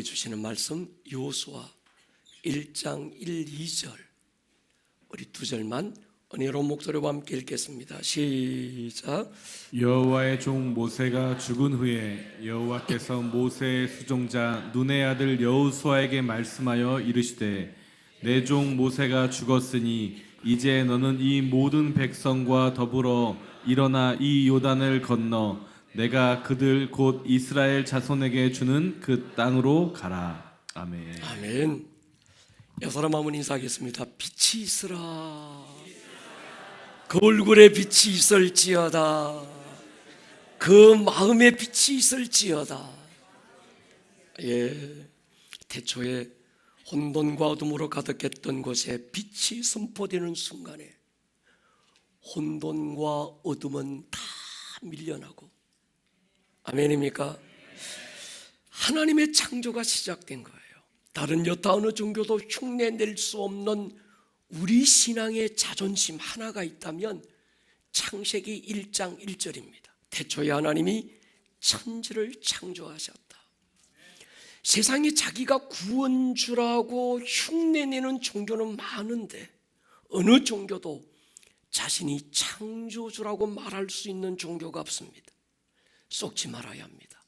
우리에게 주시는 말씀 여호수아 1장 1, 2절 우리 두 절만 은혜로운 목소리와 함께 읽겠습니다. 시작. 여호와의 종 모세가 죽은 후에 여호와께서 모세의 수종자 눈의 아들 여호수아에게 말씀하여 이르시되 내 종 모세가 죽었으니 이제 너는 이 모든 백성과 더불어 일어나 이 요단을 건너 내가 그들 곧 이스라엘 자손에게 주는 그 땅으로 가라. 아멘. 아멘. 여사람 한번 인사하겠습니다. 빛이 있으라. 그 얼굴에 빛이 있을지어다. 그 마음에 빛이 있을지어다. 예, 태초에 혼돈과 어둠으로 가득했던 곳에 빛이 선포되는 순간에 혼돈과 어둠은 다 밀려나고, 아멘입니까? 하나님의 창조가 시작된 거예요. 다른 여타 어느 종교도 흉내낼 수 없는 우리 신앙의 자존심 하나가 있다면 창세기 1장 1절입니다. 태초에 하나님이 천지를 창조하셨다. 세상에 자기가 구원주라고 흉내내는 종교는 많은데 어느 종교도 자신이 창조주라고 말할 수 있는 종교가 없습니다. 속지 말아야 합니다.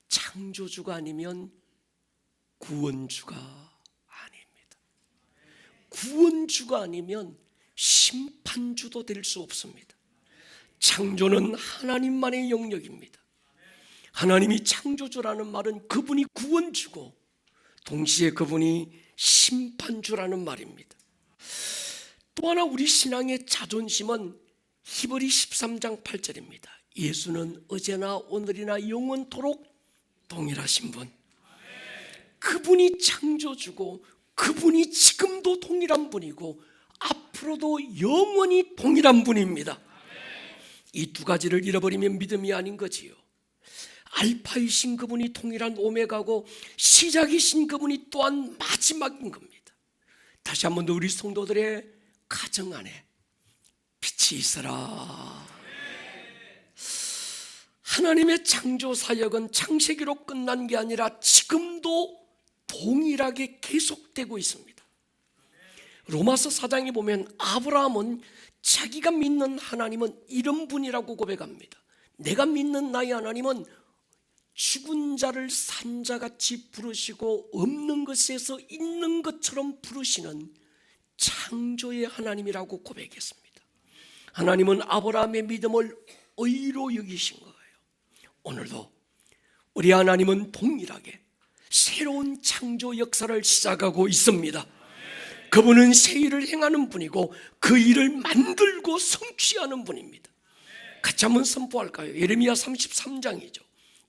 창조주가 아니면 구원주가 아닙니다. 구원주가 아니면 심판주도 될 수 없습니다. 창조는 하나님만의 영역입니다. 하나님이 창조주라는 말은 그분이 구원주고 동시에 그분이 심판주라는 말입니다. 또 하나 우리 신앙의 자존심은 히브리 13장 8절입니다. 예수는 어제나 오늘이나 영원토록 동일하신 분, 그분이 창조주고 그분이 지금도 동일한 분이고 앞으로도 영원히 동일한 분입니다. 이 두 가지를 잃어버리면 믿음이 아닌 거지요. 알파이신 그분이 동일한 오메가고 시작이신 그분이 또한 마지막인 겁니다. 다시 한 번 더 우리 성도들의 가정 안에 빛이 있어라. 하나님의 창조 사역은 창세기로 끝난 게 아니라 지금도 동일하게 계속되고 있습니다. 로마서 4장에 보면 아브라함은 자기가 믿는 하나님은 이런 분이라고 고백합니다. 내가 믿는 나의 하나님은 죽은 자를 산 자같이 부르시고 없는 것에서 있는 것처럼 부르시는 창조의 하나님이라고 고백했습니다. 하나님은 아브라함의 믿음을 의로 여기신 거예요. 오늘도 우리 하나님은 동일하게 새로운 창조 역사를 시작하고 있습니다. 그분은 새 일을 행하는 분이고 그 일을 만들고 성취하는 분입니다. 같이 한번 선포할까요? 예레미야 33장이죠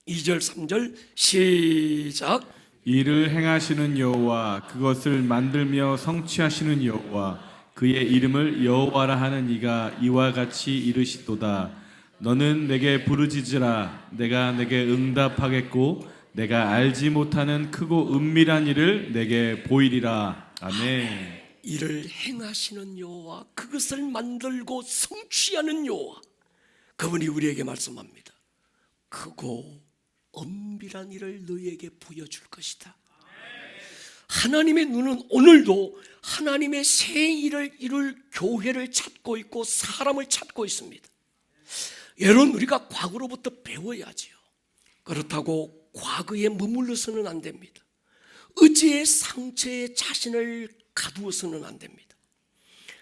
2절 3절 시작. 이를 행하시는 여호와 그것을 만들며 성취하시는 여호와 그의 이름을 여호와라 하는 이가 이와 같이 이르시도다. 너는 내게 부르짖으라. 내가 내게 응답하겠고 내가 알지 못하는 크고 은밀한 일을 내게 보이리라. 아멘. 이를 행하시는 여호와 그것을 만들고 성취하는 여호와 그분이 우리에게 말씀합니다. 크고 은밀한 일을 너희에게 보여줄 것이다. 하나님의 눈은 오늘도 하나님의 새 일을 이룰 교회를 찾고 있고 사람을 찾고 있습니다. 여러분, 우리가 과거로부터 배워야지요. 그렇다고 과거에 머물러서는 안 됩니다. 어제의 상처에 자신을 가두어서는 안 됩니다.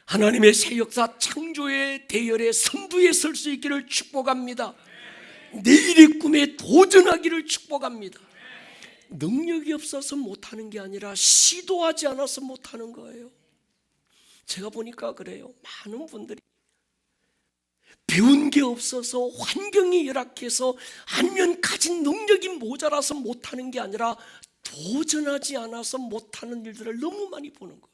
하나님의 새 역사 창조의 대열에 선두에 설 수 있기를 축복합니다. 내일의 꿈에 도전하기를 축복합니다. 능력이 없어서 못하는 게 아니라 시도하지 않아서 못하는 거예요. 제가 보니까 그래요. 많은 분들이 배운 게 없어서 환경이 열악해서 아니면 가진 능력이 모자라서 못하는 게 아니라 도전하지 않아서 못하는 일들을 너무 많이 보는 거예요.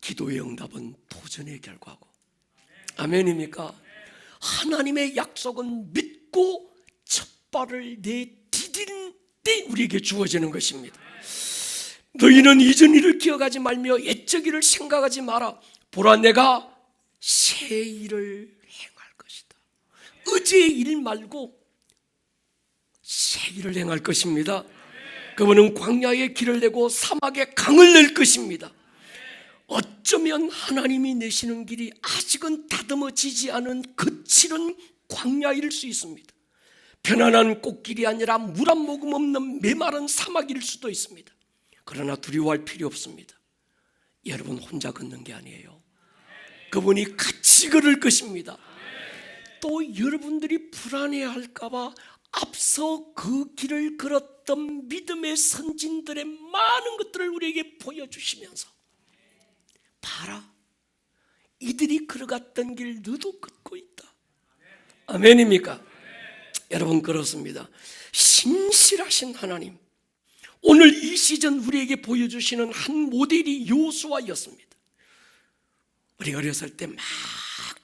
기도의 응답은 도전의 결과고, 아멘입니까? 하나님의 약속은 믿고 첫 발을 내디딘 때 우리에게 주어지는 것입니다. 너희는 이전 일을 기억하지 말며 옛적 일을 생각하지 마라. 보라, 내가 새 일을 행할 것이다. 어제의 일 말고 새 일을 행할 것입니다. 그분은 광야에 길을 내고 사막에 강을 낼 것입니다. 어쩌면 하나님이 내시는 길이 아직은 다듬어지지 않은 거칠은 광야일 수 있습니다. 편안한 꽃길이 아니라 물 한 모금 없는 메마른 사막일 수도 있습니다. 그러나 두려워할 필요 없습니다. 여러분 혼자 걷는 게 아니에요. 그분이 같이 걸을 것입니다. 또 여러분들이 불안해할까 봐 앞서 그 길을 걸었던 믿음의 선진들의 많은 것들을 우리에게 보여주시면서, 봐라, 이들이 걸어갔던 길 너도 걷고 있다. 아멘입니까? 여러분, 그렇습니다. 신실하신 하나님, 오늘 이 시즌 우리에게 보여주시는 한 모델이 여호수아였습니다. 우리가 어렸을 때 막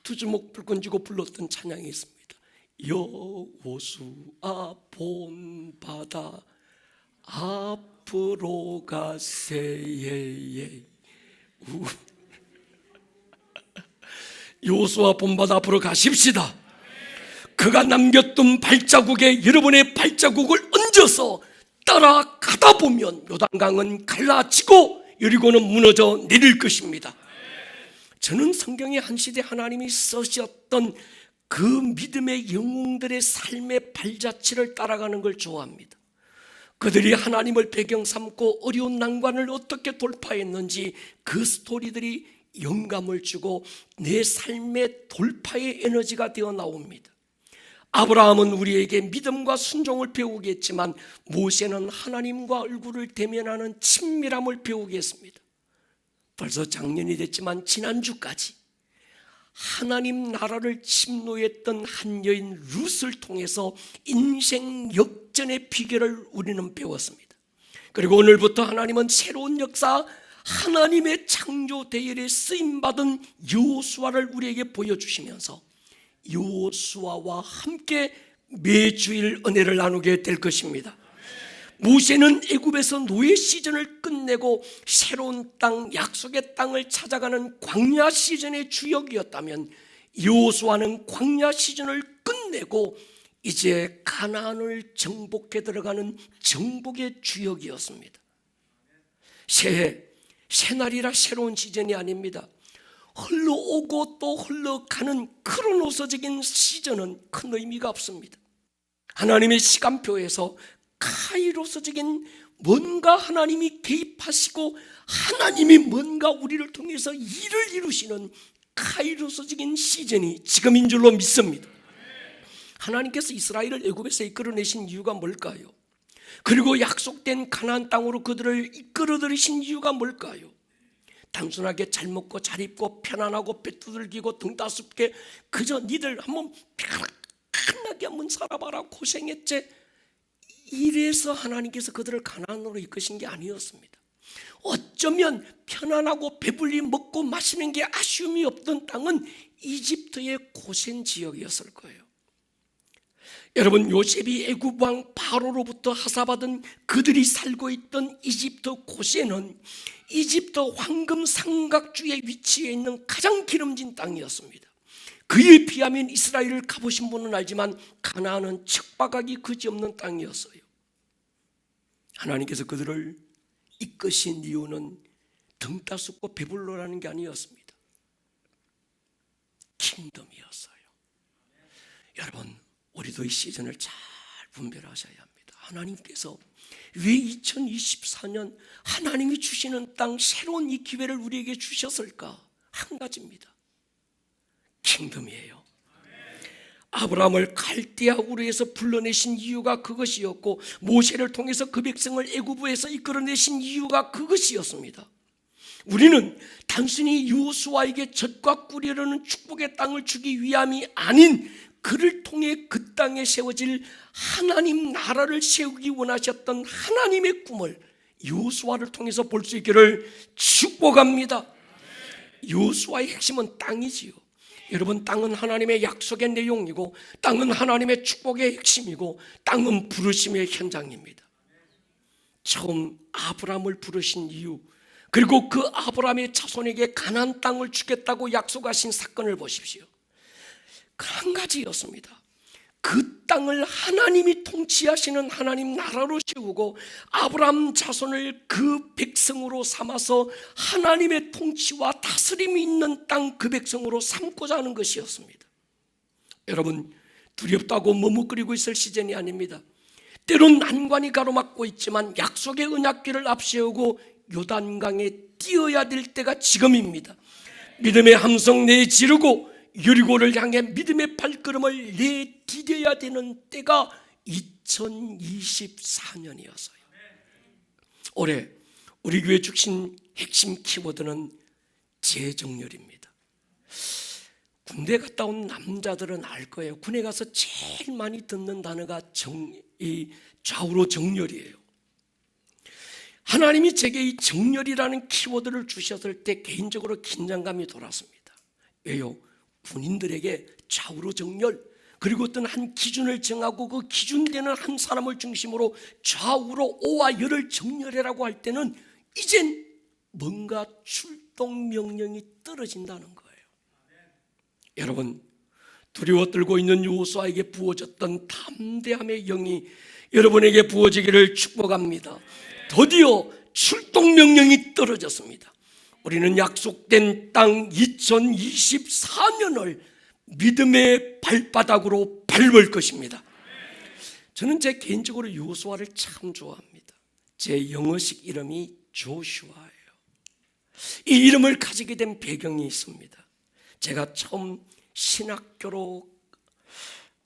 두주목 불끈 쥐고 불렀던 찬양이 있습니다. 여호수아 본 바다 앞으로 가세예. 여호수아 본 바다 앞으로 가십시다. 그가 남겼던 발자국에 여러분의 발자국을 얹어서 따라가다 보면 요단강은 갈라지고 여리고는 무너져 내릴 것입니다. 저는 성경의 한 시대 하나님이 쓰셨던 그 믿음의 영웅들의 삶의 발자취를 따라가는 걸 좋아합니다. 그들이 하나님을 배경 삼고 어려운 난관을 어떻게 돌파했는지 그 스토리들이 영감을 주고 내 삶의 돌파의 에너지가 되어 나옵니다. 아브라함은 우리에게 믿음과 순종을 배우게 했지만 모세는 하나님과 얼굴을 대면하는 친밀함을 배우게 했습니다. 벌써 작년이 됐지만 지난주까지 하나님 나라를 침노했던 한 여인 룻을 통해서 인생 역전의 비결을 우리는 배웠습니다. 그리고 오늘부터 하나님은 새로운 역사, 하나님의 창조 대열에 쓰임받은 여호수아를 우리에게 보여주시면서 여호수아와 함께 매주일 은혜를 나누게 될 것입니다. 모세는 애굽에서 노예 시즌을 끝내고 새로운 땅, 약속의 땅을 찾아가는 광야 시즌의 주역이었다면 여호수아는 광야 시즌을 끝내고 이제 가나안을 정복해 들어가는 정복의 주역이었습니다. 새해, 새날이라 새로운 시즌이 아닙니다. 흘러오고 또 흘러가는 크로노스적인 시즌은 큰 의미가 없습니다. 하나님의 시간표에서 카이로스적인 뭔가 하나님이 개입하시고 하나님이 뭔가 우리를 통해서 일을 이루시는 카이로스적인 시즌이 지금인 줄로 믿습니다. 하나님께서 이스라엘을 애굽에서 이끌어내신 이유가 뭘까요? 그리고 약속된 가나안 땅으로 그들을 이끌어 들이신 이유가 뭘까요? 단순하게 잘 먹고 잘 입고 편안하고 배 두들기고 등 따숩게 그저 니들 한번 편하게 한번 살아봐라, 고생했지, 이래서 하나님께서 그들을 가나안으로 이끄신 게 아니었습니다. 어쩌면 편안하고 배불리 먹고 마시는 게 아쉬움이 없던 땅은 이집트의 고센 지역이었을 거예요. 여러분, 요셉이 애굽 왕 바로로부터 하사받은 그들이 살고 있던 이집트 고센은 이집트 황금 삼각주에 위치해 있는 가장 기름진 땅이었습니다. 그에 비하면 이스라엘을 가보신 분은 알지만 가나안은 척박하기 그지없는 땅이었어요. 하나님께서 그들을 이끄신 이유는 등 따숩고 배불러라는 게 아니었습니다. 킹덤이었어요. 여러분, 우리도 이 시즌을 잘 분별하셔야 합니다. 하나님께서 왜 2024년 하나님이 주시는 땅, 새로운 이 기회를 우리에게 주셨을까? 한 가지입니다. 킹덤이에요. 아브라함을 갈대아 우르에서 불러내신 이유가 그것이었고, 모세를 통해서 그 백성을 애굽에서 이끌어내신 이유가 그것이었습니다. 우리는 단순히 여호수아에게 젖과 꿀이 흐르는 축복의 땅을 주기 위함이 아닌 그를 통해 그 땅에 세워질 하나님 나라를 세우기 원하셨던 하나님의 꿈을 여호수아를 통해서 볼 수 있기를 축복합니다. 여호수아의 핵심은 땅이지요. 여러분, 땅은 하나님의 약속의 내용이고, 땅은 하나님의 축복의 핵심이고, 땅은 부르심의 현장입니다. 처음 아브라함을 부르신 이유, 그리고 그 아브라함의 자손에게 가나안 땅을 주겠다고 약속하신 사건을 보십시오. 그 한 가지였습니다. 그 땅을 하나님이 통치하시는 하나님 나라로 세우고 아브라함 자손을 그 백성으로 삼아서 하나님의 통치와 다스림이 있는 땅 그 백성으로 삼고자 하는 것이었습니다. 여러분, 두렵다고 머뭇거리고 있을 시즌이 아닙니다. 때론 난관이 가로막고 있지만 약속의 언약궤를 앞세우고 요단강에 뛰어야 될 때가 지금입니다. 믿음의 함성 내지르고 여리고를 향해 믿음의 발걸음을 내디뎌야 되는 때가 2024년이었어요. 올해 우리 교회 주신 핵심 키워드는 재정렬입니다. 군대 갔다 온 남자들은 알 거예요. 군에 가서 제일 많이 듣는 단어가 좌우로 정렬이에요. 하나님이 제게 이 정렬이라는 키워드를 주셨을 때 개인적으로 긴장감이 돌았습니다. 왜요? 군인들에게 좌우로 정렬, 그리고 어떤 한 기준을 정하고 그 기준되는 한 사람을 중심으로 좌우로 오와 열을 정렬해라고 할 때는 이젠 뭔가 출동 명령이 떨어진다는 거예요. 여러분, 두려워 떨고 있는 여호수아에게 부어졌던 담대함의 영이 여러분에게 부어지기를 축복합니다. 드디어 출동 명령이 떨어졌습니다. 우리는 약속된 땅 2024년을 믿음의 발바닥으로 밟을 것입니다. 저는 제 개인적으로 여호수아를 참 좋아합니다. 제 영어식 이름이 조슈아예요. 이 이름을 가지게 된 배경이 있습니다. 제가 처음 신학교로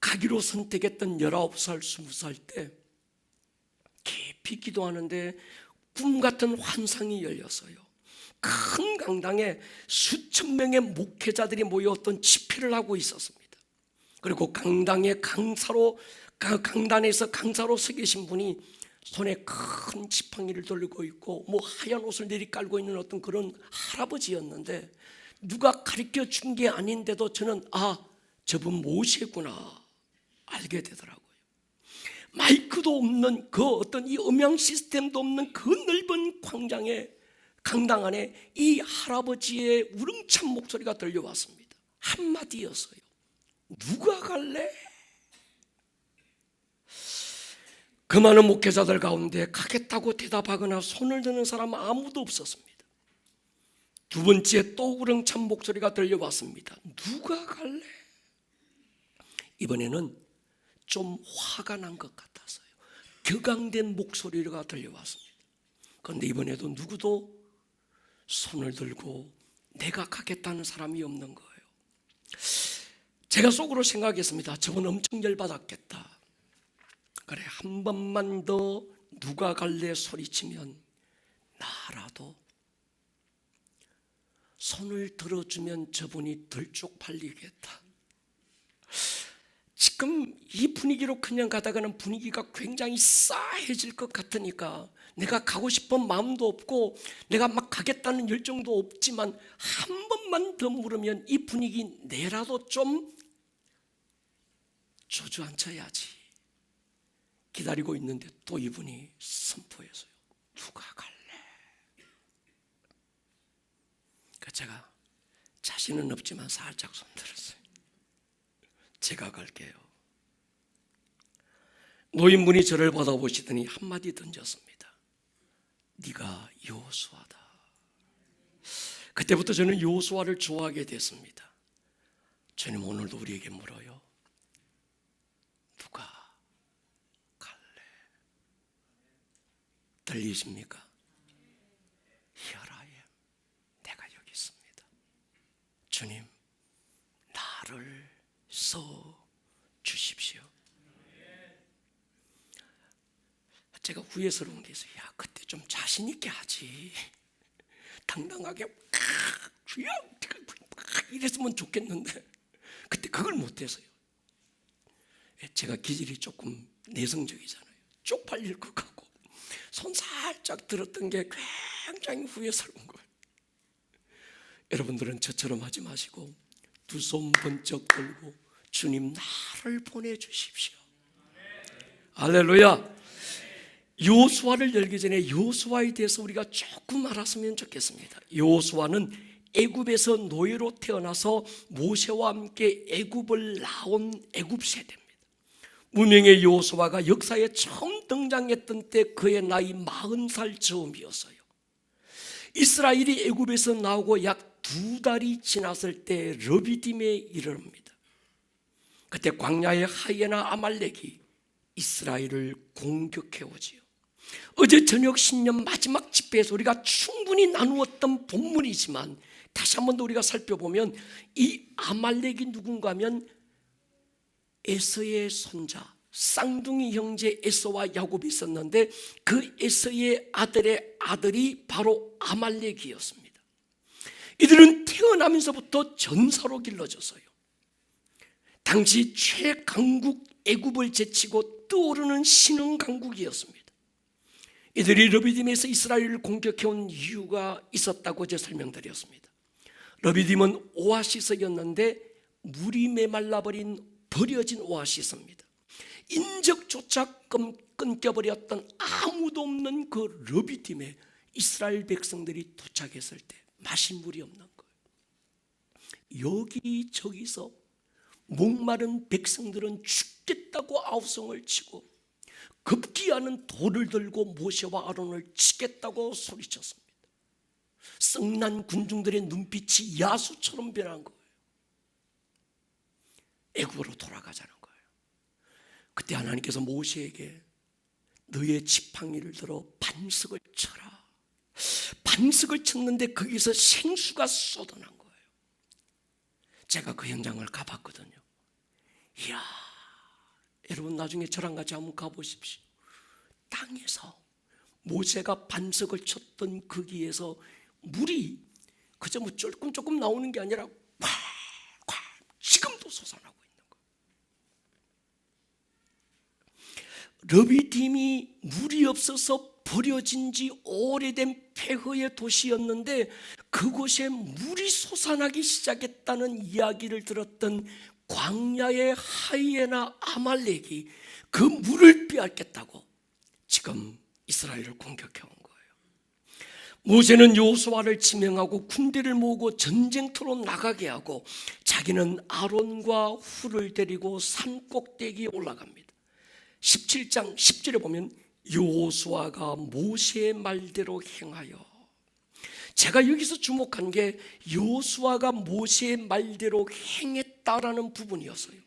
가기로 선택했던 19살, 20살 때 깊이 기도하는데 꿈 같은 환상이 열렸어요. 큰 강당에 수천 명의 목회자들이 모여 어떤 집회를 하고 있었습니다. 그리고 강단에서 강사로 서 계신 분이 손에 큰 지팡이를 들고 있고 하얀 옷을 내리깔고 있는 어떤 그런 할아버지였는데, 누가 가르쳐 준 게 아닌데도 저는 저분 모세구나 알게 되더라고요. 마이크도 없는 그 어떤 이 음향 시스템도 없는 그 넓은 강당 안에 이 할아버지의 우렁찬 목소리가 들려왔습니다. 한마디였어요. 누가 갈래? 그 많은 목회자들 가운데 가겠다고 대답하거나 손을 드는 사람은 아무도 없었습니다. 두 번째 또 우렁찬 목소리가 들려왔습니다. 누가 갈래? 이번에는 좀 화가 난 것 같았어요. 격앙된 목소리가 들려왔습니다. 그런데 이번에도 누구도 손을 들고 내가 가겠다는 사람이 없는 거예요. 제가 속으로 생각했습니다. 저건 엄청 열받았겠다. 그래, 한 번만 더 누가 갈래 소리치면 나라도 손을 들어주면 저분이 덜 쪽팔리겠다. 지금 이 분위기로 그냥 가다가는 분위기가 굉장히 싸해질 것 같으니까 내가 가고 싶은 마음도 없고 내가 막 가겠다는 열정도 없지만 한 번만 더 물으면 이 분위기 내라도 좀 주저앉혀야지 기다리고 있는데 또 이분이 선포해서요. 누가 갈래? 그러니까 제가 자신은 없지만 살짝 손들었어요. 제가 갈게요. 노인분이 저를 받아보시더니 한마디 던졌습니다. 네가 여호수아다. 그때부터 저는 여호수아를 좋아하게 됐습니다. 주님, 오늘도 우리에게 물어요. 누가 갈래? 들리십니까? Here I am. 내가 여기 있습니다. 주님, 나를 써 주십시오. 제가 후회스러운 게 있어요. 야, 그때 좀 자신 있게 하지. 당당하게 주여 이랬으면 좋겠는데 그때 그걸 못해서요. 제가 기질이 조금 내성적이잖아요. 쪽팔릴 것 같고 손 살짝 들었던 게 굉장히 후회스러운 거예요. 여러분들은 저처럼 하지 마시고 두 손 번쩍 들고 주님, 나를 보내주십시오. 할렐루야. 여호수아를 열기 전에 여호수아에 대해서 우리가 조금 알았으면 좋겠습니다. 여호수아는 애굽에서 노예로 태어나서 모세와 함께 애굽을 나온 애굽 세대입니다. 무명의 여호수아가 역사에 처음 등장했던 때 그의 나이 40살 즈음이었어요. 이스라엘이 애굽에서 나오고 약 2달이 지났을 때 르비딤에 이르릅니다. 그때 광야의 하이에나 아말렉이 이스라엘을 공격해 오지요. 어제 저녁 신년 마지막 집회에서 우리가 충분히 나누었던 본문이지만 다시 한 번 더 우리가 살펴보면 이 아말렉이 누군가 하면 에서의 손자, 쌍둥이 형제 에서와 야곱이 있었는데 그 에서의 아들의 아들이 바로 아말렉이었습니다. 이들은 태어나면서부터 전사로 길러졌어요. 당시 최강국 애굽을 제치고 떠오르는 신흥 강국이었습니다. 이들이 르비딤에서 이스라엘을 공격해온 이유가 있었다고 제가 설명드렸습니다. 르비딤은 오아시스였는데 물이 메말라버린 버려진 오아시스입니다. 인적조차 끊겨버렸던 아무도 없는 그 르비딤에 이스라엘 백성들이 도착했을 때 마실 물이 없는 거예요. 여기저기서 목마른 백성들은 죽겠다고 아우성을 치고 급기야는 돌을 들고 모세와 아론을 치겠다고 소리쳤습니다. 썩난 군중들의 눈빛이 야수처럼 변한 거예요. 애굽으로 돌아가자는 거예요. 그때 하나님께서 모세에게 너의 지팡이를 들어 반석을 쳐라. 반석을 쳤는데 거기서 생수가 쏟아난 거예요. 제가 그 현장을 가봤거든요. 이야, 여러분 나중에 저랑 같이 한번 가보십시오. 땅에서 모세가 반석을 쳤던 거기에서 물이 그저 뭐 조금 나오는 게 아니라 콸콸 지금도 솟아나고 있는 거예요. 르비딤이 물이 없어서 버려진 지 오래된 폐허의 도시였는데 그곳에 물이 솟아나기 시작했다는 이야기를 들었던 광야의 하이에나 아말렉이 그 물을 빼앗겠다고 지금 이스라엘을 공격해 온 거예요. 모세는 여호수아를 지명하고 군대를 모으고 전쟁터로 나가게 하고 자기는 아론과 훌을 데리고 산 꼭대기에 올라갑니다. 17장 10절에 보면 여호수아가 모세의 말대로 행하여, 제가 여기서 주목한 게 여호수아가 모세의 말대로 행했다라는 부분이었어요.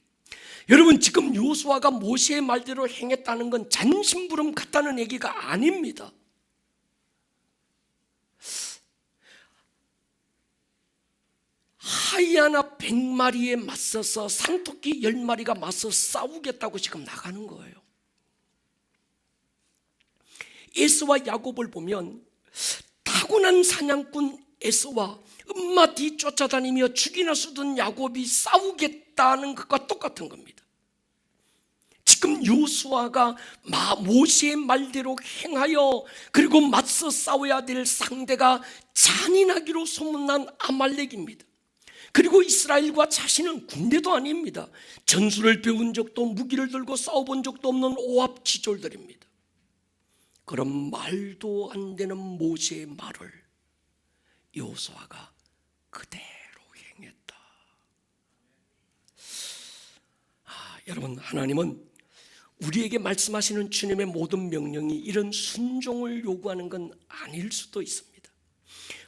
여러분 지금 여호수아가 모세의 말대로 행했다는 건 잔심부름 같다는 얘기가 아닙니다. 하이아나 100마리에 맞서서 산토끼 10마리가 맞서 싸우겠다고 지금 나가는 거예요. 에서와 야곱을 보면 타고난 사냥꾼 에서와 엄마 뒤 쫓아다니며 죽이나 쓰던 야곱이 싸우겠다는 것과 똑같은 겁니다. 지금 여호수아가 모세의 말대로 행하여 그리고 맞서 싸워야 될 상대가 잔인하기로 소문난 아말렉입니다. 그리고 이스라엘과 자신은 군대도 아닙니다. 전술을 배운 적도 무기를 들고 싸워본 적도 없는 오합지졸들입니다. 그런 말도 안 되는 모세의 말을 여호수아가 그대로 행했다. 여러분 하나님은 우리에게 말씀하시는 주님의 모든 명령이 이런 순종을 요구하는 건 아닐 수도 있습니다.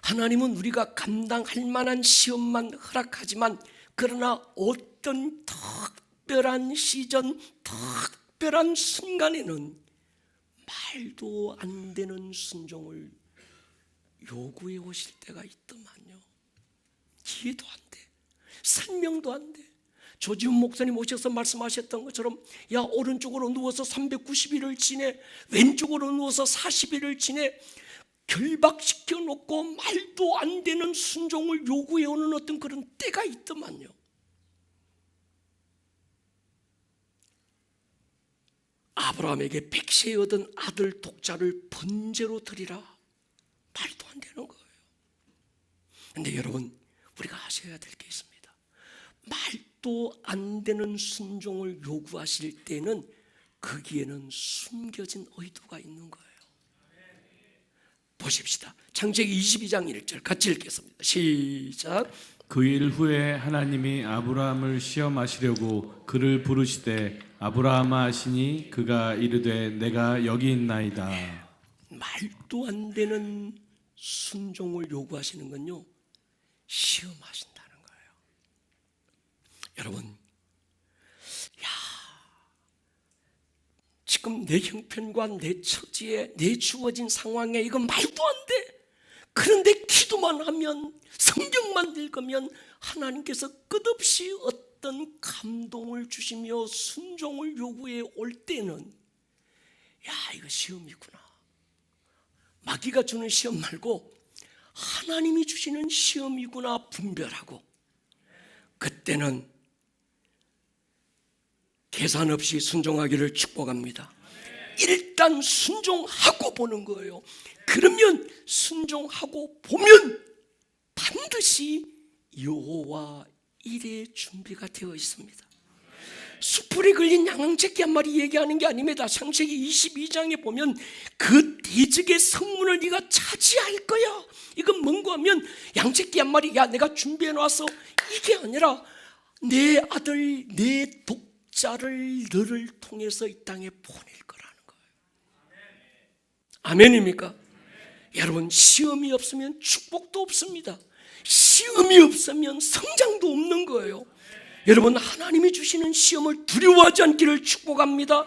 하나님은 우리가 감당할 만한 시험만 허락하지만 그러나 어떤 특별한 시전, 특별한 순간에는 말도 안 되는 순종을 요구해 오실 때가 있더만요. 이해도 안 돼. 설명도 안 돼. 조지훈 목사님 오셔서 말씀하셨던 것처럼 야 오른쪽으로 누워서 390일을 지내, 왼쪽으로 누워서 40일을 지내, 결박시켜 놓고 말도 안 되는 순종을 요구해 오는 어떤 그런 때가 있더만요. 아브라함에게 백세에 얻은 아들 독자를 번제로 드리라. 말도 안 되는 거예요. 그런데 여러분 우리가 아셔야 될 게 있습니다. 말도 안 되는 순종을 요구하실 때는 거기에는 숨겨진 의도가 있는 거예요. 보십시다. 창세기 22장 1절 같이 읽겠습니다. 시작. 그 일 후에 하나님이 아브라함을 시험하시려고 그를 부르시되 아브라함아 하시니 그가 이르되 내가 여기 있나이다. 말도 안 되는 순종을 요구하시는 건요, 시험하신다는 거예요. 여러분, 지금 내 형편과 내 처지에, 내 주어진 상황에 이건 말도 안 돼. 그런데 기도만 하면, 성경만 읽으면 하나님께서 끝없이 어떤 감동을 주시며 순종을 요구해 올 때는, 이거 시험이구나. 마귀가 주는 시험 말고 하나님이 주시는 시험이구나 분별하고, 그때는 계산 없이 순종하기를 축복합니다. 일단 순종하고 보는 거예요. 그러면 순종하고 보면 반드시 여호와 일의 준비가 되어 있습니다. 숯불에 걸린 양앙새끼 한 마리 얘기하는 게 아닙니다. 창세기 22장에 보면 그 대적의 성문을 네가 차지할 거야. 이건 뭔가 하면 양새끼 한 마리, 내가 준비해 놨어, 이게 아니라 내 아들, 내 독자를 너를 통해서 이 땅에 보낼 거라는 거예요. 아멘입니까? 여러분, 시험이 없으면 축복도 없습니다. 시험이 없으면 성장도 없는 거예요. 여러분, 하나님이 주시는 시험을 두려워하지 않기를 축복합니다.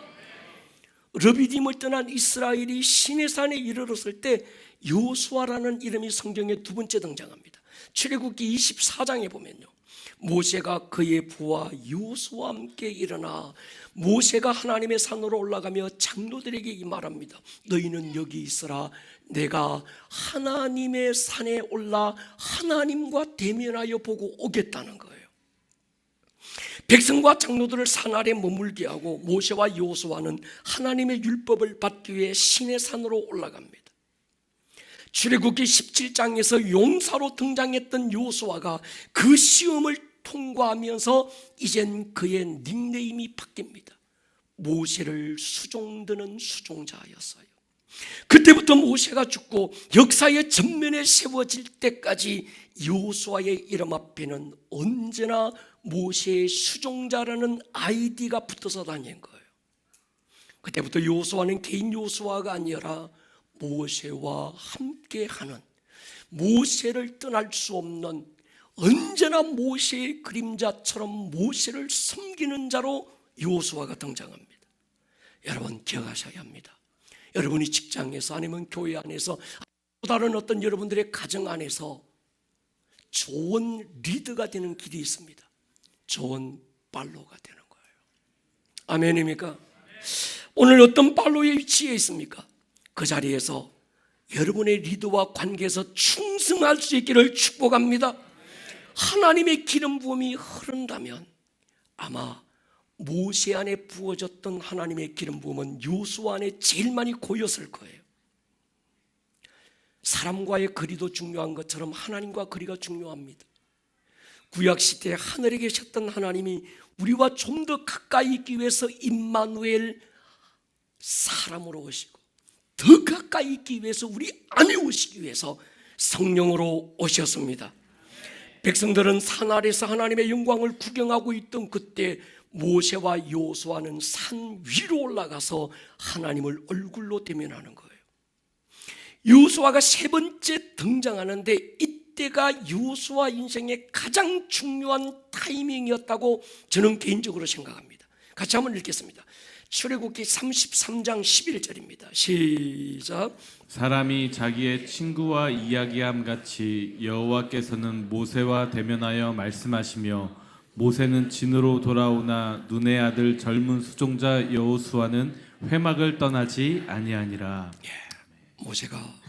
르비딤을 떠난 이스라엘이 시내산에 이르렀을 때 여호수아라는 이름이 성경에 두 번째 등장합니다. 출애굽기 24장에 보면요, 모세가 그의 부하 여호수아와 함께 일어나 모세가 하나님의 산으로 올라가며 장로들에게 이 말합니다. 너희는 여기 있으라. 내가 하나님의 산에 올라 하나님과 대면하여 보고 오겠다는 거예요. 백성과 장로들을 산 아래 머물게 하고 모세와 여호수아는 하나님의 율법을 받기 위해 시내산으로 올라갑니다. 출애굽기 17장에서 용사로 등장했던 여호수아가 그 시험을 통과하면서 이젠 그의 닉네임이 바뀝니다. 모세를 수종드는 수종자였어요. 그때부터 모세가 죽고 역사의 전면에 세워질 때까지 여호수아의 이름 앞에는 언제나 모세의 수종자라는 아이디가 붙어서 다닌 거예요. 그때부터 여호수아는 개인 여호수아가 아니라 모세와 함께하는, 모세를 떠날 수 없는, 언제나 모세의 그림자처럼 모세를 섬기는 자로 여호수아가 등장합니다. 여러분, 기억하셔야 합니다. 여러분이 직장에서 아니면 교회 안에서 또 다른 어떤 여러분들의 가정 안에서 좋은 리더가 되는 길이 있습니다. 좋은 팔로우가 되는 거예요. 아멘입니까? 오늘 어떤 팔로우의 위치에 있습니까? 그 자리에서 여러분의 리더와 관계에서 충성할 수 있기를 축복합니다. 하나님의 기름 부음이 흐른다면 아마 모세 안에 부어졌던 하나님의 기름 부음은 여호수아 안에 제일 많이 고였을 거예요. 사람과의 거리도 중요한 것처럼 하나님과 거리가 중요합니다. 구약시대에 하늘에 계셨던 하나님이 우리와 좀 더 가까이 있기 위해서 임마누엘, 사람으로 오시고 더 가까이 있기 위해서 우리 안에 오시기 위해서 성령으로 오셨습니다. 백성들은 산 아래서 하나님의 영광을 구경하고 있던 그때 모세와 여호수아는 산 위로 올라가서 하나님을 얼굴로 대면하는 거예요. 여호수아가 세 번째 등장하는데 이때가 여호수아 인생의 가장 중요한 타이밍이었다고 저는 개인적으로 생각합니다. 같이 한번 읽겠습니다. 출애굽기 33장 11절입니다. 시작. 사람이 자기의 친구와 이야기함 같이 여호와께서는 모세와 대면하여 말씀하시며 모세는 진으로 돌아오나 눈의 아들 젊은 수종자 여호수아는 회막을 떠나지 아니하니라. 모세가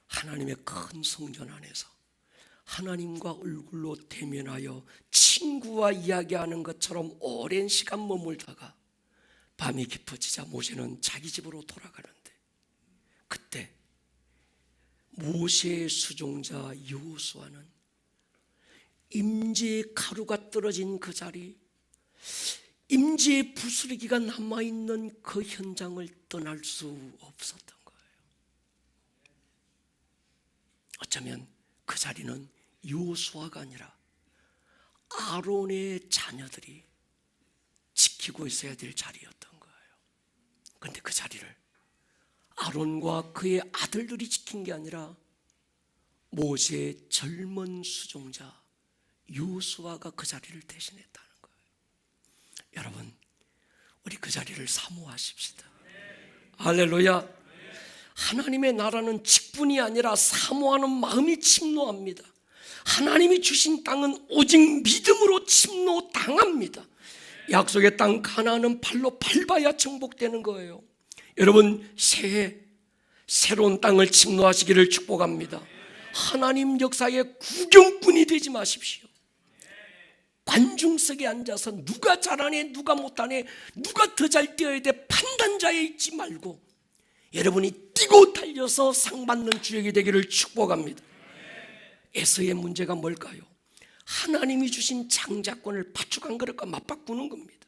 하나님의 큰 성전 안에서 하나님과 얼굴로 대면하여 친구와 이야기하는 것처럼 오랜 시간 머물다가 밤이 깊어지자 모세는 자기 집으로 돌아가는데, 그때 모세의 수종자 여호수아는 임재의 가루가 떨어진 그 자리, 임재의 부스러기가 남아있는 그 현장을 떠날 수 없었던 거예요. 어쩌면 그 자리는 여호수아가 아니라 아론의 자녀들이 지키는 지키고 있어야 될 자리였던 거예요. 그런데 그 자리를 아론과 그의 아들들이 지킨 게 아니라 모세의 젊은 수종자 요수아가 그 자리를 대신했다는 거예요. 여러분, 우리 그 자리를 사모하십시다. 할렐루야. 하나님의 나라는 직분이 아니라 사모하는 마음이 침노합니다. 하나님이 주신 땅은 오직 믿음으로 침노당합니다. 약속의 땅 가나안은 발로 밟아야 정복되는 거예요. 여러분, 새해 새로운 땅을 침노하시기를 축복합니다. 하나님 역사의 구경꾼이 되지 마십시오. 관중석에 앉아서 누가 잘하네 누가 못하네 누가 더 잘 뛰어야 돼 판단자에 있지 말고 여러분이 뛰고 달려서 상 받는 주역이 되기를 축복합니다. 에서의 문제가 뭘까요? 하나님이 주신 장자권을 팥죽 한 그릇과 맞바꾸는 겁니다.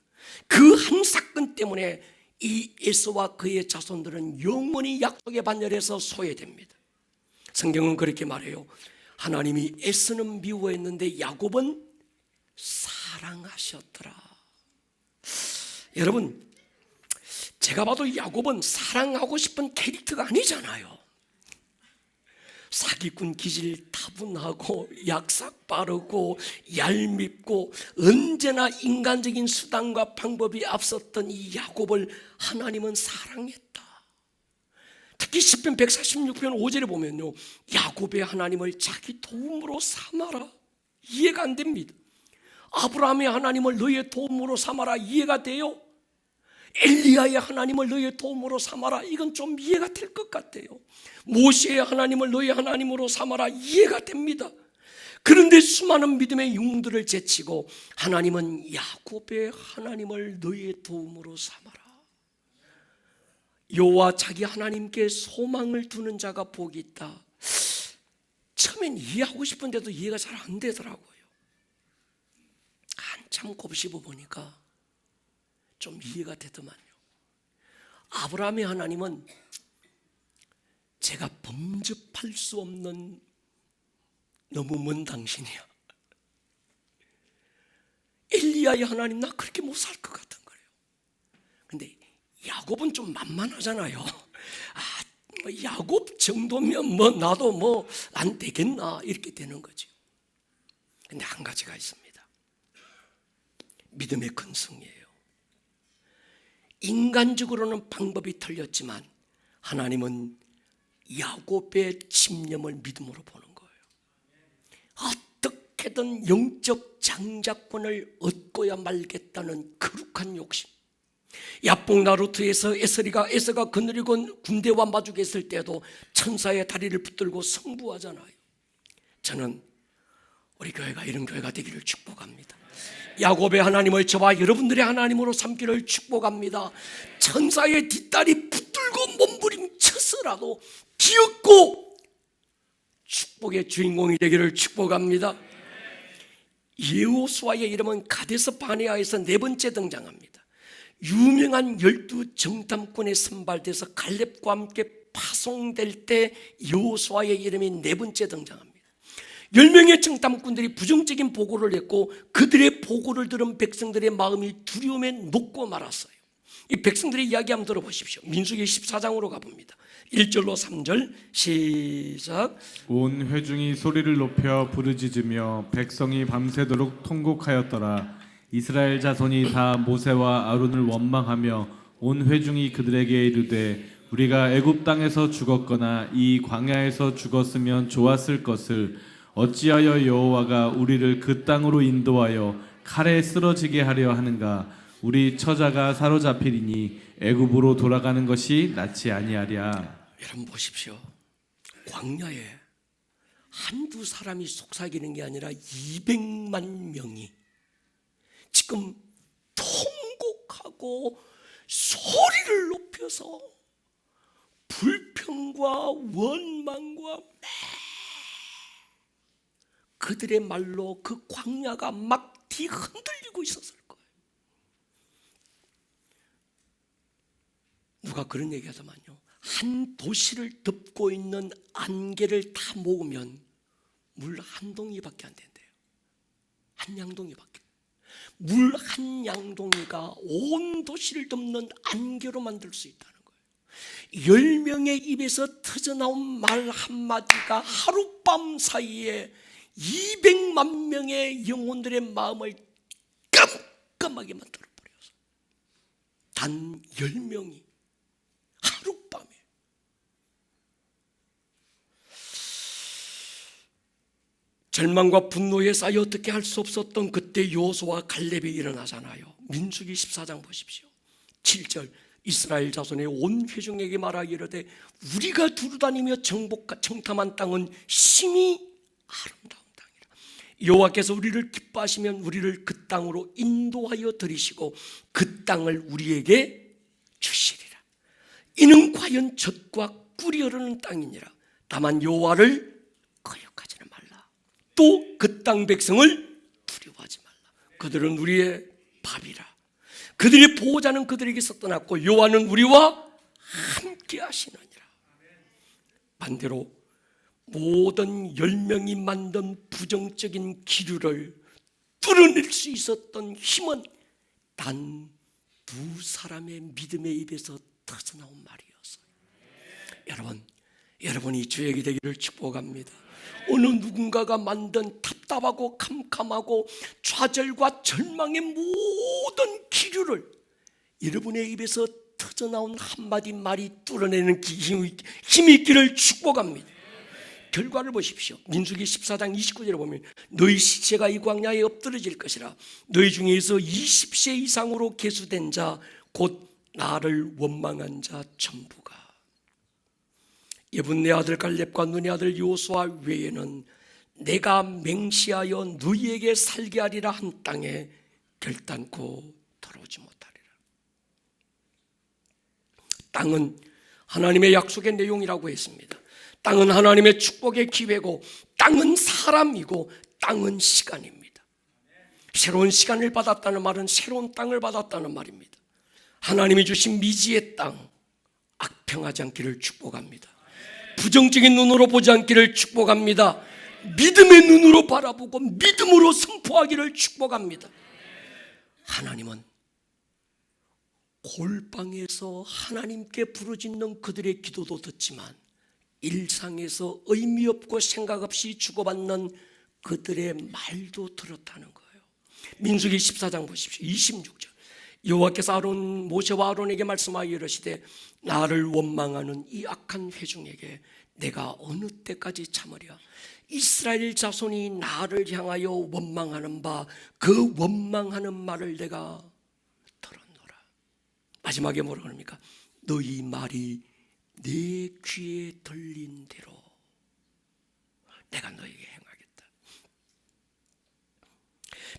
그 한 사건 때문에 이 에서와 그의 자손들은 영원히 약속의 반열에서 소외됩니다. 성경은 그렇게 말해요. 하나님이 에서는 미워했는데 야곱은 사랑하셨더라. 여러분, 제가 봐도 야곱은 사랑하고 싶은 캐릭터가 아니잖아요. 사기꾼 기질 타분하고 약삭 빠르고 얄밉고 언제나 인간적인 수단과 방법이 앞섰던 이 야곱을 하나님은 사랑했다. 특히 시편 146편 5절에 보면요, 야곱의 하나님을 자기 도움으로 삼아라. 이해가 안 됩니다. 아브라함의 하나님을 너의 도움으로 삼아라. 이해가 돼요? 엘리야의 하나님을 너의 도움으로 삼아라. 이건 좀 이해가 될 것 같아요. 모세의 하나님을 너의 하나님으로 삼아라. 이해가 됩니다. 그런데 수많은 믿음의 영웅들을 제치고 하나님은 야곱의 하나님을 너의 도움으로 삼아라. 여호와 자기 하나님께 소망을 두는 자가 복이 있다. 처음엔 이해하고 싶은데도 이해가 잘 안 되더라고요. 한참 곱씹어 보니까 좀 이해가 되더만요. 아브라함의 하나님은 제가 범접할 수 없는 너무 먼 당신이야. 엘리야의 하나님 나 그렇게 못 살 것 같은 거예요. 근데 야곱은 좀 만만하잖아요. 야곱 정도면 나도 안 되겠나 이렇게 되는 거죠. 근데 한 가지가 있습니다. 믿음의 근성이에요. 인간적으로는 방법이 틀렸지만 하나님은 야곱의 집념을 믿음으로 보는 거예요. 어떻게든 영적 장자권을 얻고야 말겠다는 거룩한 욕심. 야복 나루트에서 에서가 그늘이건 군대와 마주했을 때도 천사의 다리를 붙들고 승부하잖아요. 저는 우리 교회가 이런 교회가 되기를 축복합니다. 야곱의 하나님을 저와 여러분들의 하나님으로 삼기를 축복합니다. 천사의 뒷다리 붙들고 몸부림쳐서라도 기었고 축복의 주인공이 되기를 축복합니다. 여호수아의 이름은 가데스 바네아에서 네 번째 등장합니다. 유명한 12 정탐꾼에 선발돼서 갈렙과 함께 파송될 때 여호수아의 이름이 네 번째 등장합니다. 10명의 정탐꾼들이 부정적인 보고를 했고 그들의 보고를 들은 백성들의 마음이 두려움에 녹고 말았어요. 이 백성들의 이야기 한번 들어보십시오. 민수기 14장으로 가봅니다. 1절로 3절 시작. 온 회중이 소리를 높여 부르짖으며 백성이 밤새도록 통곡하였더라. 이스라엘 자손이 다 모세와 아론을 원망하며 온 회중이 그들에게 이르되 우리가 애굽 땅에서 죽었거나 이 광야에서 죽었으면 좋았을 것을 어찌하여 여호와가 우리를 그 땅으로 인도하여 칼에 쓰러지게 하려 하는가? 우리 처자가 사로잡히리니 애굽으로 돌아가는 것이 낫지 아니하랴. 여러분 보십시오. 광야에 한두 사람이 속삭이는 게 아니라 200만 명이 지금 통곡하고 소리를 높여서 불평과 원망과 그들의 말로 그 광야가 막 뒤흔들리고 있었을 거예요. 누가 그런 얘기 하더만요. 한 도시를 덮고 있는 안개를 다 모으면 물 한 동이밖에 안 된대요. 한 양동이밖에. 물 한 양동이가 온 도시를 덮는 안개로 만들 수 있다는 거예요. 10명의 입에서 터져나온 말 한마디가 하룻밤 사이에 200만 명의 영혼들의 마음을 깜깜하게 만들어버려서 단 10명이 하룻밤에. 절망과 분노에 쌓여 어떻게 할 수 없었던 그때 여호수아와 갈렙이 일어나잖아요. 민수기 14장 보십시오. 7절 이스라엘 자손의 온 회중에게 말하여 이르되 우리가 두루다니며 정탐한 땅은 심히 아름다운 땅이라. 여호와께서 우리를 기뻐하시면 우리를 그 땅으로 인도하여 들이시고 그 땅을 우리에게 주시리라. 이는 과연 젖과 꿀이 흐르는 땅이니라. 다만 여호와를 거역하지는 말라. 또 그 땅 백성을 두려워하지 말라. 그들은 우리의 밥이라. 그들의 보호자는 그들에게서 떠났고 여호와는 우리와 함께 하시느니라. 반대로 모든 10명이 만든 부정적인 기류를 뚫어낼 수 있었던 힘은 단 2사람의 믿음의 입에서 터져나온 말이었어요. 여러분이 주역이 되기를 축복합니다. 어느 누군가가 만든 답답하고 캄캄하고 좌절과 절망의 모든 기류를 여러분의 입에서 터져나온 한마디 말이 뚫어내는 힘이 있기를 축복합니다. 결과를 보십시오. 민수기 14장 29절에 보면 너희 시체가 이 광야에 엎드러질 것이라. 너희 중에서 20세 이상으로 계수된 자 곧 나를 원망한 자 전부가. 예분네 아들 갈렙과 눈의 아들 여호수아 외에는 내가 맹시하여 너희에게 살게 하리라 한 땅에 결단코 들어오지 못하리라. 땅은 하나님의 약속의 내용이라고 했습니다. 땅은 하나님의 축복의 기회고 땅은 사람이고 땅은 시간입니다. 새로운 시간을 받았다는 말은 새로운 땅을 받았다는 말입니다. 하나님이 주신 미지의 땅, 악평하지 않기를 축복합니다. 부정적인 눈으로 보지 않기를 축복합니다. 믿음의 눈으로 바라보고 믿음으로 선포하기를 축복합니다. 하나님은 골방에서 하나님께 부르짖는 그들의 기도도 듣지만 일상에서 의미 없고 생각 없이 주고받는 그들의 말도 들었다는 거예요. 민수기 14장 보십시오. 26절 여호와께서 모세와 아론에게 말씀하여 이르시되 나를 원망하는 이 악한 회중에게 내가 어느 때까지 참으랴. 이스라엘 자손이 나를 향하여 원망하는 바 그 원망하는 말을 내가 들었노라. 마지막에 뭐라고 합니까? 너희 말이 내 귀에 들린 대로 내가 너에게 행하겠다.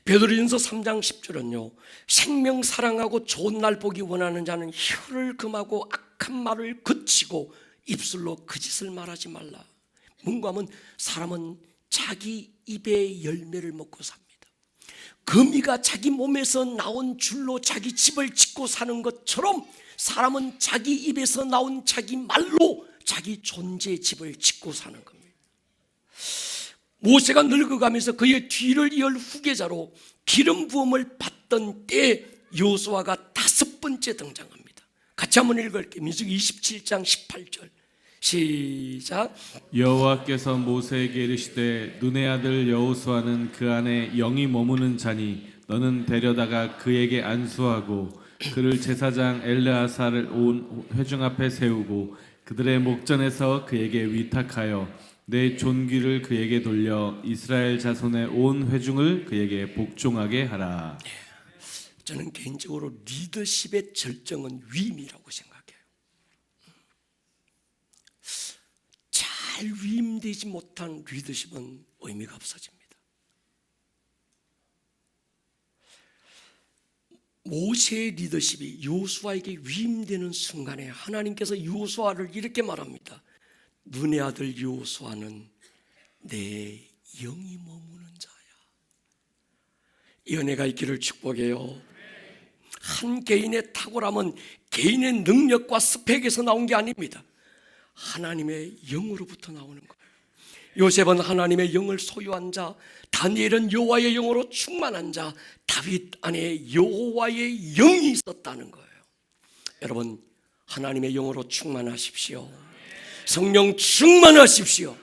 베드로전서 3장 10절은요 생명 사랑하고 좋은 날 보기 원하는 자는 혀를 금하고 악한 말을 그치고 입술로 거짓을 말하지 말라. 문구하면 사람은 자기 입의 열매를 먹고 삽니다. 거미가 자기 몸에서 나온 줄로 자기 집을 짓고 사는 것처럼 사람은 자기 입에서 나온 자기 말로 자기 존재의 집을 짓고 사는 겁니다. 모세가 늙어가면서 그의 뒤를 이을 후계자로 기름 부음을 받던 때에 여호수아가 5번째 등장합니다. 같이 한번 읽을게요. 민수기 27장 18절 시작. 여호와께서 모세에게 이르시되 눈의 아들 여호수아는 그 안에 영이 머무는 자니 너는 데려다가 그에게 안수하고 그를 제사장 엘르아사를 온 회중 앞에 세우고 그들의 목전에서 그에게 위탁하여 내 존귀를 그에게 돌려 이스라엘 자손의 온 회중을 그에게 복종하게 하라. 저는 개인적으로 리더십의 절정은 위임이라고 생각해요. 잘 위임되지 못한 리더십은 의미가 없어집니다. 모세의 리더십이 여호수아에게 위임되는 순간에 하나님께서 여호수아를 이렇게 말합니다. 눈의 아들 여호수아는 내 영이 머무는 자야. 이 은혜가 있기를 축복해요. 한 개인의 탁월함은 개인의 능력과 스펙에서 나온 게 아닙니다. 하나님의 영으로부터 나오는 거예요. 요셉은 하나님의 영을 소유한 자, 다니엘은 여호와의 영으로 충만한 자, 다윗 안에 여호와의 영이 있었다는 거예요. 여러분, 하나님의 영으로 충만하십시오. 성령 충만하십시오.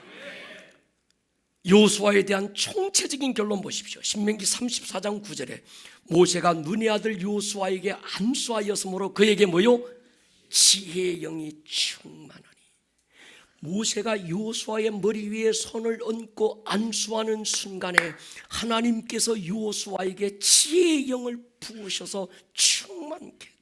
여호수아에 대한 총체적인 결론 보십시오. 신명기 34장 9절에 모세가 눈의 아들 여호수아에게 안수하였으므로 그에게 뭐요? 지혜의 영이 충만하니. 모세가 여호수아의 머리 위에 손을 얹고 안수하는 순간에 하나님께서 여호수아에게 지혜의 영을 부으셔서 충만케 했다.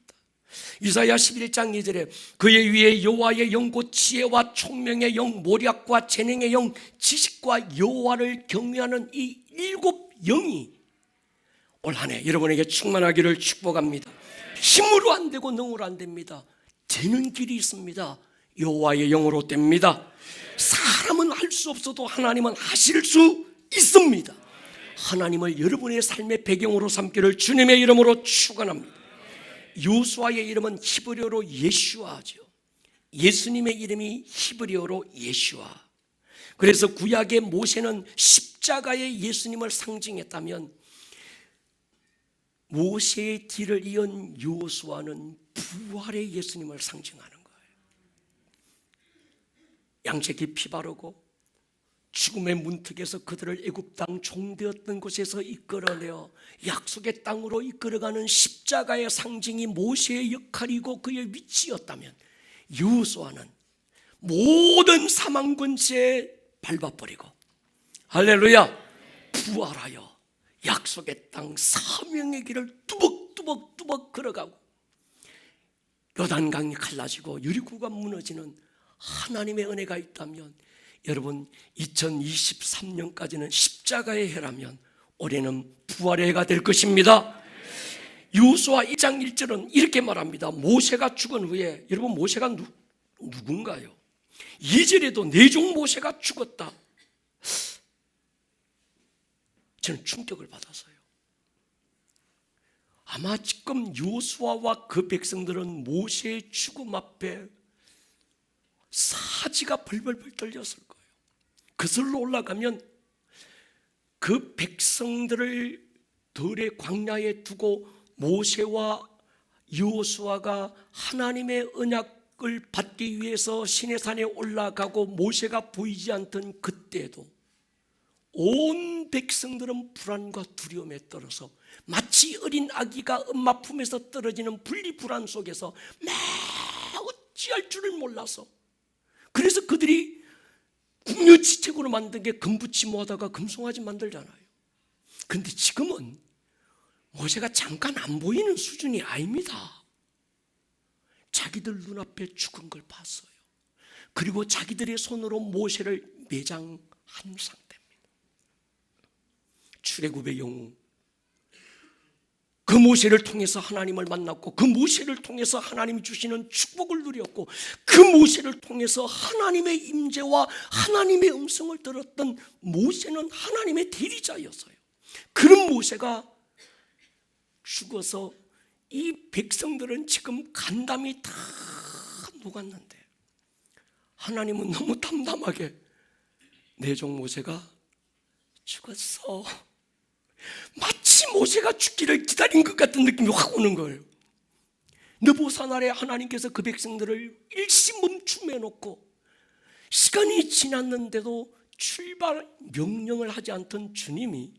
이사야 11장 2절에 그의 위에 여호와의 영 곧 지혜와 총명의 영, 모략과 재능의 영, 지식과 여호와를 경외하는 이 7 영이 올 한 해 여러분에게 충만하기를 축복합니다. 힘으로 안 되고 능으로 안 됩니다. 되는 길이 있습니다. 여호와의 영으로 됩니다. 사람은 할 수 없어도 하나님은 하실 수 있습니다. 하나님을 여러분의 삶의 배경으로 삼기를 주님의 이름으로 축원합니다. 요수아의 이름은 히브리어로 예슈아죠. 예수님의 이름이 히브리어로 예슈아. 그래서 구약의 모세는 십자가의 예수님을 상징했다면 모세의 뒤를 이은 요수아는 부활의 예수님을 상징하는 거예요. 양채기 피 바르고 죽음의 문턱에서 그들을 애굽 땅 종되었던 곳에서 이끌어내어 약속의 땅으로 이끌어가는 십자가의 상징이 모세의 역할이고 그의 위치였다면, 여호수아는 모든 사망 권세에 밟아버리고 할렐루야 부활하여 약속의 땅 사명의 길을 뚜벅뚜벅 걸어가고 요단강이 갈라지고 여리고가 무너지는 하나님의 은혜가 있다면, 여러분 2023년까지는 십자가의 해라면 올해는 부활의 해가 될 것입니다. 여호수아 1장 1절은 이렇게 말합니다. 모세가 죽은 후에, 여러분 모세가 누군가요? 2절에도 내 종 모세가 죽었다. 저는 충격을 받았어요. 아마 지금 여호수아와 그 백성들은 모세의 죽음 앞에 사지가 벌벌벌 떨렸을 거예요. 그슬로 올라가면 그 백성들을 들의 광야에 두고 모세와 여호수아가 하나님의 언약을 받기 위해서 시내산에 올라가고 모세가 보이지 않던 그때도 온 백성들은 불안과 두려움에 떨어서 마치 어린 아기가 엄마 품에서 떨어지는 분리불안 속에서 막 어찌할 줄을 몰라서, 그래서 그들이 궁여지책으로 만든 게 금붙이 모아다가 금송아지 만들잖아요. 그런데 지금은 모세가 잠깐 안 보이는 수준이 아닙니다. 자기들 눈앞에 죽은 걸 봤어요. 그리고 자기들의 손으로 모세를 매장한 상태입니다. 출애굽의 영웅, 그 모세를 통해서 하나님을 만났고 그 모세를 통해서 하나님이 주시는 축복을 누렸고 그 모세를 통해서 하나님의 임재와 하나님의 음성을 들었던 모세는 하나님의 대리자였어요. 그런 모세가 죽어서 이 백성들은 지금 간담이 다 녹았는데 하나님은 너무 담담하게 내 종 모세가 죽었어. 마치 모세가 죽기를 기다린 것 같은 느낌이 확 오는 거예요. 느보산날에 하나님께서 그 백성들을 일시 멈춤해 놓고 시간이 지났는데도 출발 명령을 하지 않던 주님이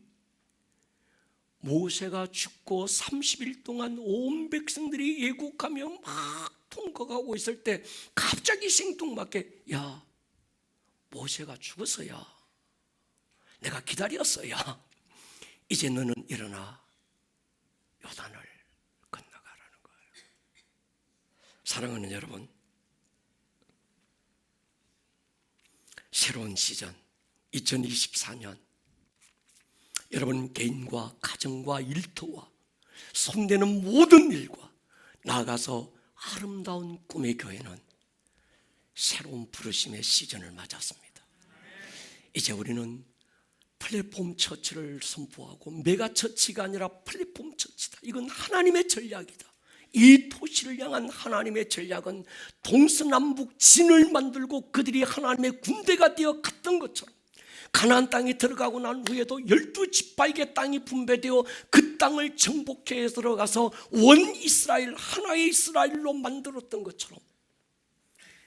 모세가 죽고 30일 동안 온 백성들이 예국하며 막 통곡하고 있을 때 갑자기 생뚱맞게, 야 모세가 죽었어야, 내가 기다렸어야, 이제 너는 일어나 요단을 건너가라는 거예요. 사랑하는 여러분, 새로운 시즌 2024년, 여러분 개인과 가정과 일터와 손대는 모든 일과 나아가서 아름다운 꿈의 교회는 새로운 부르심의 시즌을 맞았습니다. 이제 우리는 플랫폼 처치를 선포하고 메가 처치가 아니라 플랫폼 처치다. 이건 하나님의 전략이다. 이 도시를 향한 하나님의 전략은 동서남북 진을 만들고 그들이 하나님의 군대가 되어 갔던 것처럼 가나안 땅에 들어가고 난 후에도 12지파에게 땅이 분배되어 그 땅을 정복해 들어가서 원 이스라엘, 하나의 이스라엘로 만들었던 것처럼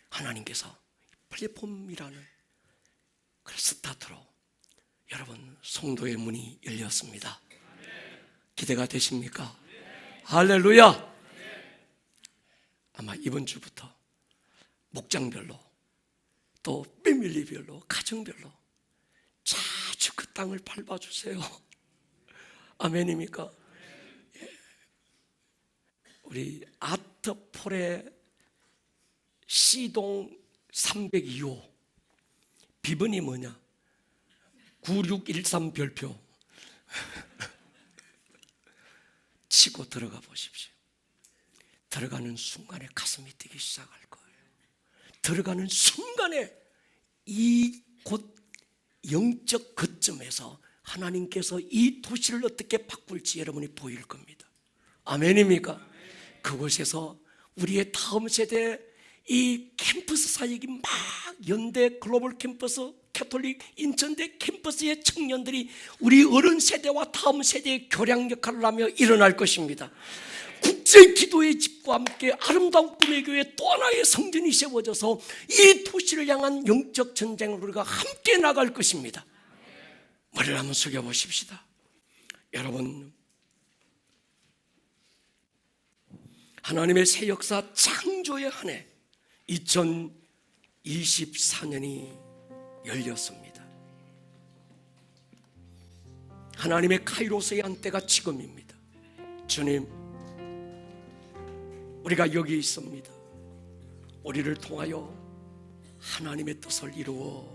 하나님께서 플랫폼이라는 그 스타트로 여러분 성도의 문이 열렸습니다. 기대가 되십니까? 할렐루야. 아마 이번 주부터 목장별로 또 패밀리별로 가정별로 자주 그 땅을 밟아주세요. 아멘입니까? 예. 우리 아트폴의 C동 302호 비번이 뭐냐? 9613 별표 치고 들어가 보십시오. 들어가는 순간에 가슴이 뛰기 시작할 거예요. 들어가는 순간에 이곳 영적 거점에서 하나님께서 이 도시를 어떻게 바꿀지 여러분이 보일 겁니다. 아멘입니까? 그곳에서 우리의 다음 세대 이 캠퍼스 사역이 막 연대 글로벌 캠퍼스, 캐톨릭 인천대 캠퍼스의 청년들이 우리 어른 세대와 다음 세대의 교량 역할을 하며 일어날 것입니다. 국제 기도의 집과 함께 아름다운 꿈의 교회 또 하나의 성전이 세워져서 이 도시를 향한 영적 전쟁을 우리가 함께 나갈 것입니다. 머리를 한번 숙여보십시다. 여러분, 하나님의 새 역사 창조의 한 해 2024년이 열렸습니다. 하나님의 카이로스의 한때가 지금입니다. 주님, 우리가 여기 있습니다. 우리를 통하여 하나님의 뜻을 이루어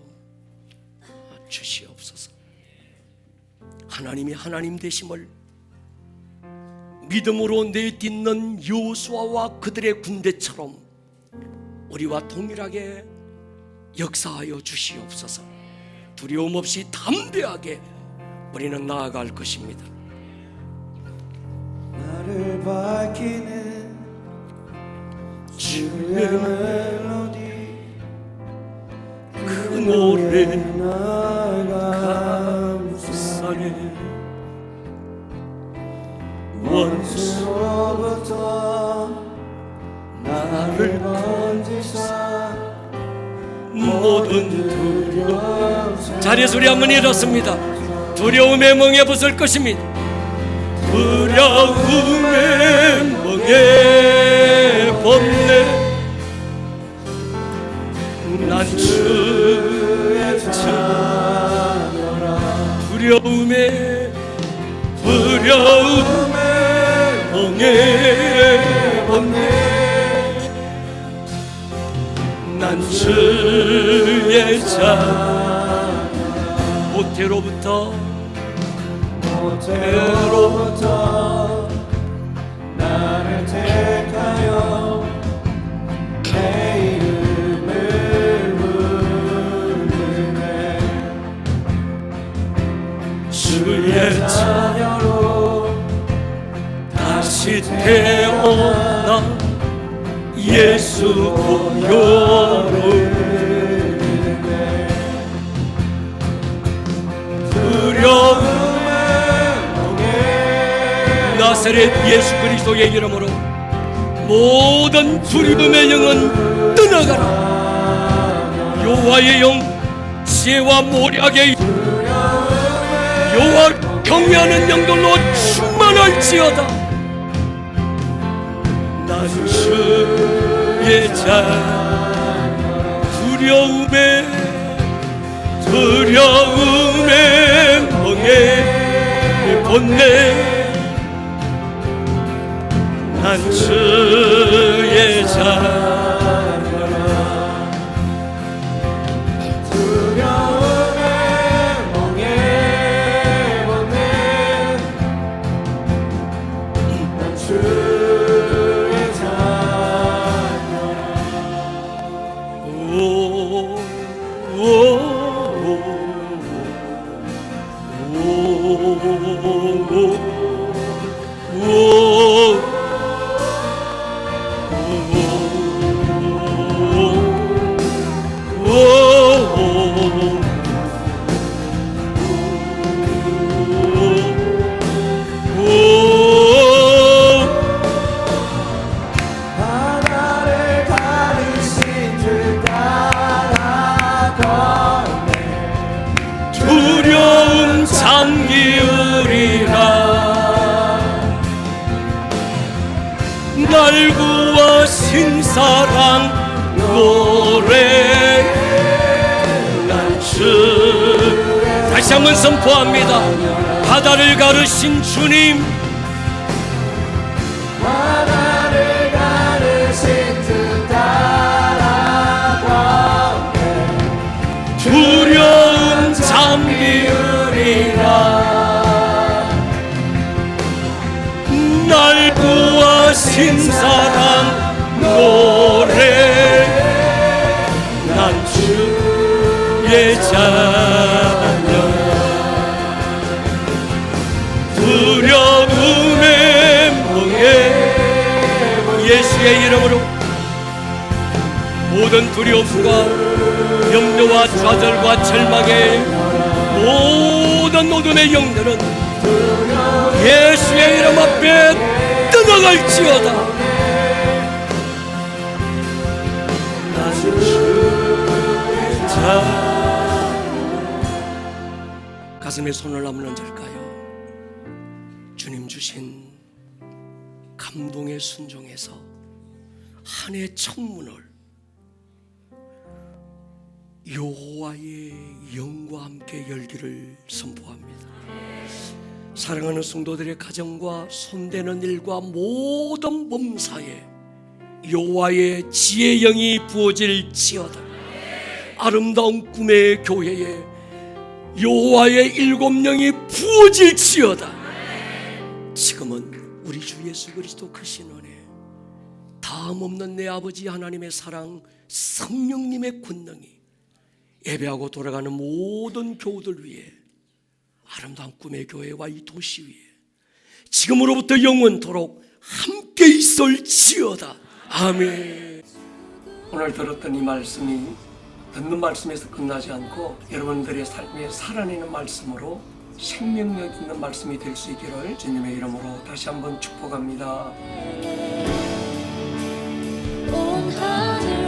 주시옵소서. 하나님이 하나님 되심을 믿음으로 내딛는 여호수아와 그들의 군대처럼 우리와 동일하게 역사하여 주시옵소서. 두려움 없이 담대하게 우리는 나아갈 것입니다. 나를 밝히는 주의 멜로디 그 노래 나가 감사해. 원수로부터 나를 건지사 모든 두려움 자리에서 우리 한번 일었습니다. 두려움의 멍에 벗을 것입니다. 두려움의 멍에 벗네. 난 주의 자녀라. 두려움의 멍에 벗네. 난 주의 자녀라. 모태로부터 나를 택하여 내 이름을 부르네. 주의 자녀로 다시 태어나 예수 보혈로 두려움 나사렛 예수 그리스도의 이름으로 모든 두려움의 영은 떠나가라. 여호와의 영 지혜와 모략의 여호와 경외하는 영들로 충만할지어다. 난 주의 자녀라. 두려움의 멍에 벗네. 난 주의 자녀라. 두려움의 멍에 벗네. 난 주의 자녀라. 잠기우리라. 날 구하신 사랑 노래 난 주. 다시 한번 선포합니다. 바다를 가르신 주님, 바다를 가르신 듯 따라가네. 두려움 잠기우리라. 날 구하신 사랑 노래 난 주의 자녀. 두려움의 멍에 예수의 이름으로 모든 두려움과 염려와 좌절과 절망의 모든 어둠의 영들은 예수의 이름 앞에 떠나갈지어다. 난 주의 자녀. 가슴에 손을 한번 얹을까요? 주님 주신 감동의 순종에서 한 해 첫문을 여호와의 영과 함께 열기를 선포합니다. 사랑하는 성도들의 가정과 손대는 일과 모든 범사에 여호와의 지혜의 영이 부어질지어다. 아름다운 꿈의 교회에 여호와의 일곱 영이 부어질지어다. 지금은 우리 주 예수 그리스도 크신 은혜, 다음 없는 내 아버지 하나님의 사랑, 성령님의 권능이 예배하고 돌아가는 모든 교우들 위해, 아름다운 꿈의 교회와 이 도시 위에 지금으로부터 영원토록 함께 있을지어다. 아멘. 오늘 들었던 이 말씀이 듣는 말씀에서 끝나지 않고 여러분들의 삶에 살아내는 말씀으로 생명력 있는 말씀이 될 수 있기를 주님의 이름으로 다시 한번 축복합니다. 온 하늘